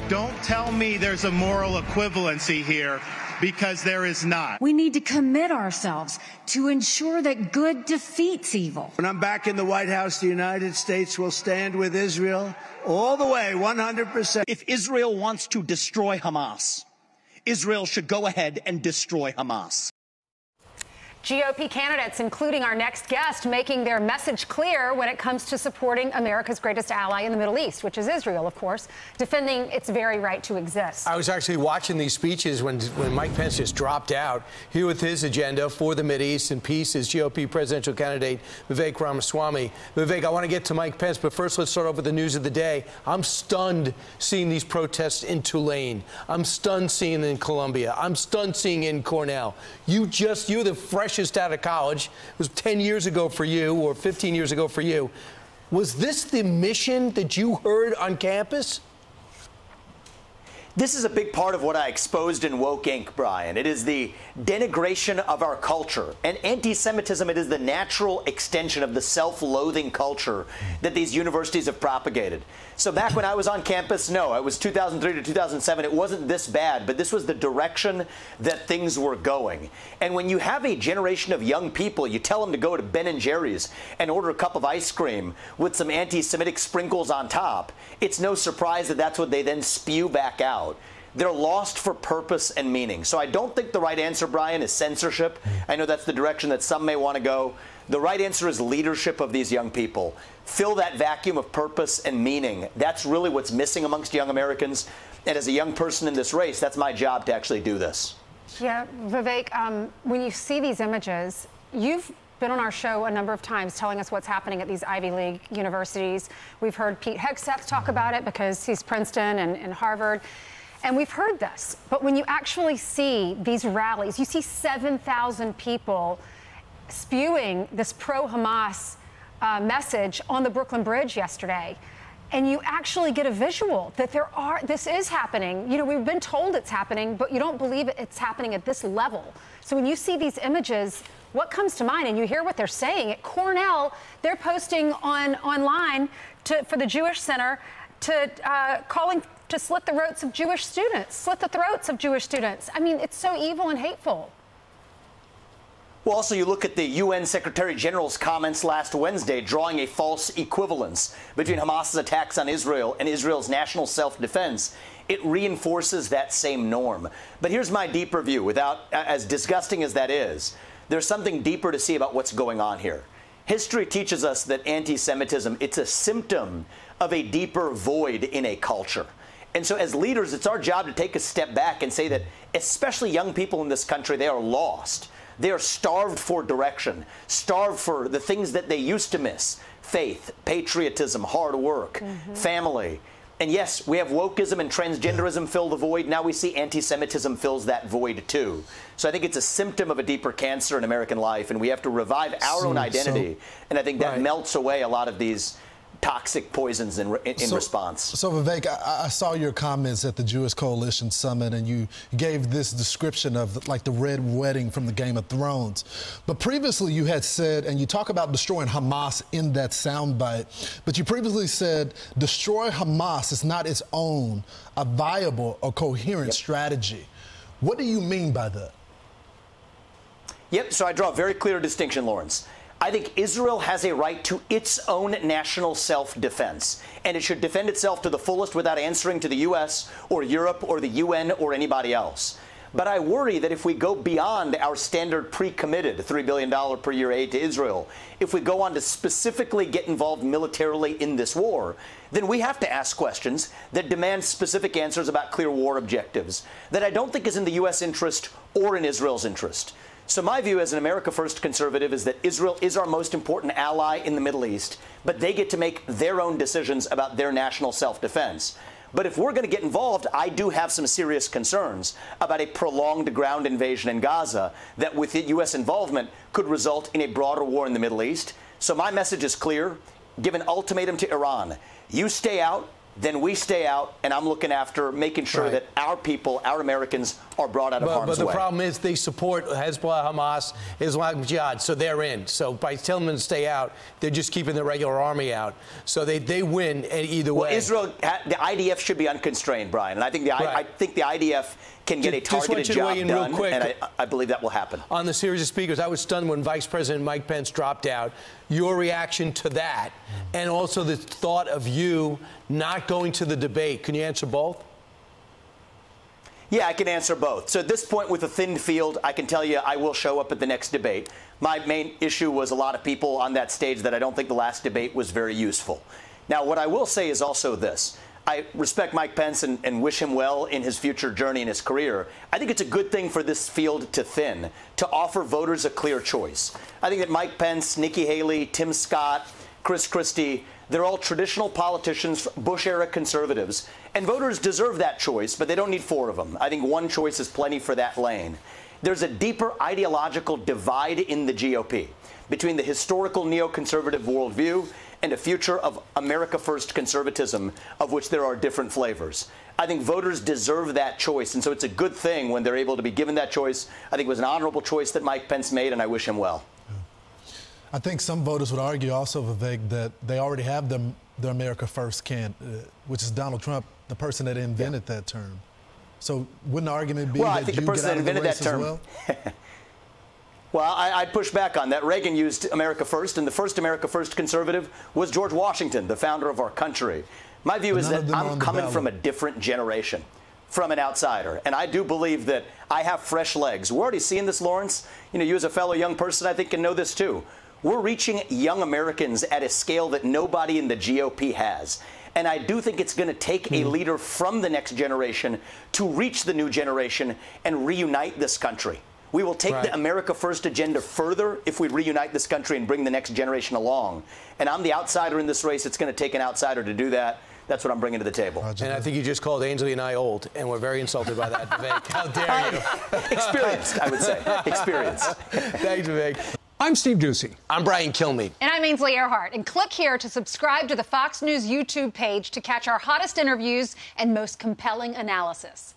Don't tell me there's a moral equivalency here, because there is not. We need to commit ourselves to ensure that good defeats evil. When I'm back in the White House, the United States will stand with Israel all the way, 100%. If Israel wants to destroy Hamas, Israel should go ahead and destroy Hamas. GOP candidates, including our next guest, making their message clear when it comes to supporting America's greatest ally in the Middle East, which is Israel, of course, defending its very right to exist. I was actually watching these speeches when Mike Pence just dropped out. Here with his agenda for the Mideast and peace is GOP presidential candidate Vivek Ramaswamy. Vivek, I want to get to Mike Pence, but first let's start off with the news of the day. I'm stunned seeing these protests in Tulane. I'm stunned seeing it in Columbia. I'm stunned seeing it in Cornell. You're the freshest out of college. It was 10 years ago for you, or 15 years ago for you. Was this the mission that you heard on campus? This is a big part of what I exposed in Woke Inc., Brian. It is the denigration of our culture. And anti-Semitism, it is the natural extension of the self-loathing culture that these universities have propagated. So back when I was on campus, no, it was 2003 to 2007. It wasn't this bad, but this was the direction that things were going. And when you have a generation of young people, you tell them to go to Ben & Jerry's and order a cup of ice cream with some anti-Semitic sprinkles on top, it's no surprise that that's what they then spew back out. They're lost for purpose and meaning. So I don't think the right answer, Brian, is censorship. I know that's the direction that some may want to go. The right answer is leadership of these young people. Fill that vacuum of purpose and meaning. That's really what's missing amongst young Americans. And as a young person in this race, that's my job to actually do this. Yeah, Vivek, when you see these images, you've been on our show a number of times telling us what's happening at these Ivy League universities. We've heard Pete Hegseth talk about it because he's Princeton and Harvard. And we've heard this. But when you actually see these rallies, you see 7,000 people spewing this pro-Hamas message on the Brooklyn Bridge yesterday. And you actually get a visual that this is happening. You know, we've been told it's happening, but you don't believe it's happening at this level. So when you see these images, what comes to mind? And you hear what they're saying. At Cornell, they're posting online for the Jewish Center calling to slit the throats of Jewish students. I mean, it's so evil and hateful. Well, also, you look at the UN Secretary General's comments last Wednesday, drawing a false equivalence between Hamas's attacks on Israel and Israel's national self-defense. It reinforces that same norm. But here's my deeper view. Without, as disgusting as that is, there's something deeper to see about what's going on here. History teaches us that anti-Semitism, it's a symptom of a deeper void in a culture. And so as leaders, it's our job to take a step back and say that especially young people in this country, they are lost. They are starved for direction, starved for the things that they used to miss: faith, patriotism, hard work, family. And yes, we have wokeism and transgenderism fill the void. Now we see anti-Semitism fills that void too. So I think it's a symptom of a deeper cancer in American life, and we have to revive our own identity. And I think that melts away a lot of these toxic poisons in response. So Vivek, I saw your comments at the Jewish Coalition Summit, and you gave this description of like the Red Wedding from the Game of Thrones. But previously you had said, and you talk about destroying Hamas in that soundbite, but you previously said destroy Hamas is not its own a viable or coherent strategy. What do you mean by that? Yep, so I draw a very clear distinction, Lawrence. I think Israel has a right to its own national self-defense, and it should defend itself to the fullest without answering to the U.S. or Europe or the UN or anybody else. But I worry that if we go beyond our standard pre-committed $3 billion per year aid to Israel, if we go on to specifically get involved militarily in this war, then we have to ask questions that demand specific answers about clear war objectives that I don't think is in the U.S. interest or in Israel's interest. So my view as an America First conservative is that Israel is our most important ally in the Middle East, but they get to make their own decisions about their national self-defense. But if we're going to get involved, I do have some serious concerns about a prolonged ground invasion in Gaza that, with U.S. involvement, could result in a broader war in the Middle East. So my message is clear. Give an ultimatum to Iran. You stay out, then we stay out, and I'm looking after making sure that our people, our Americans, are brought out of harm's way. But the problem is they support Hezbollah, Hamas, Islamic Jihad, so they're in. So by telling them to stay out, they're just keeping the regular army out. So they win either way. Well, Israel, the IDF should be unconstrained, Brian, and I think the IDF can get a targeted job done, and I believe that will happen. On the series of speakers, I was stunned when Vice President Mike Pence dropped out. Your reaction to that, and also the thought of you not going to the debate. Can you answer both? Yeah, I can answer both. So at this point, with a thinned field, I can tell you I will show up at the next debate. My main issue was a lot of people on that stage that I don't think the last debate was very useful. Now, what I will say is also this. I respect Mike Pence and wish him well in his future journey in his career. I think it's a good thing for this field to thin, to offer voters a clear choice. I think that Mike Pence, Nikki Haley, Tim Scott, Chris Christie, they're all traditional politicians, Bush-era conservatives, and voters deserve that choice, but they don't need four of them. I think one choice is plenty for that lane. There's a deeper ideological divide in the GOP between the historical neoconservative worldview and a future of America First conservatism, of which there are different flavors. I think voters deserve that choice, and so it's a good thing when they're able to be given that choice. I think it was an honorable choice that Mike Pence made, and I wish him well. I think some voters would argue also, Vivek, that they already have the America First candidate, which is Donald Trump, the person that invented that term. So wouldn't the argument be that you get out of the race as well? Well, I'd push back on that. Reagan used America First, and the first America First conservative was George Washington, the founder of our country. My view is that I'm coming from a different generation, from an outsider. And I do believe that I have fresh legs. We're already seeing this, Lawrence. You know, you as a fellow young person, I think, can know this too. We're reaching young Americans at a scale that nobody in the GOP has. And I do think it's going to take a leader from the next generation to reach the new generation and reunite this country. We will take the America First agenda further if we reunite this country and bring the next generation along. And I'm the outsider in this race. It's going to take an outsider to do that. That's what I'm bringing to the table. And I think you just called Ainsley and I old, and we're very insulted by that, Vivek. How dare you? Experienced, I would say. Experienced. Thanks, Vivek. I'm Steve Doocy. I'm Brian Kilmeade. And I'm Ainsley Earhart. And click here to subscribe to the Fox News YouTube page to catch our hottest interviews and most compelling analysis.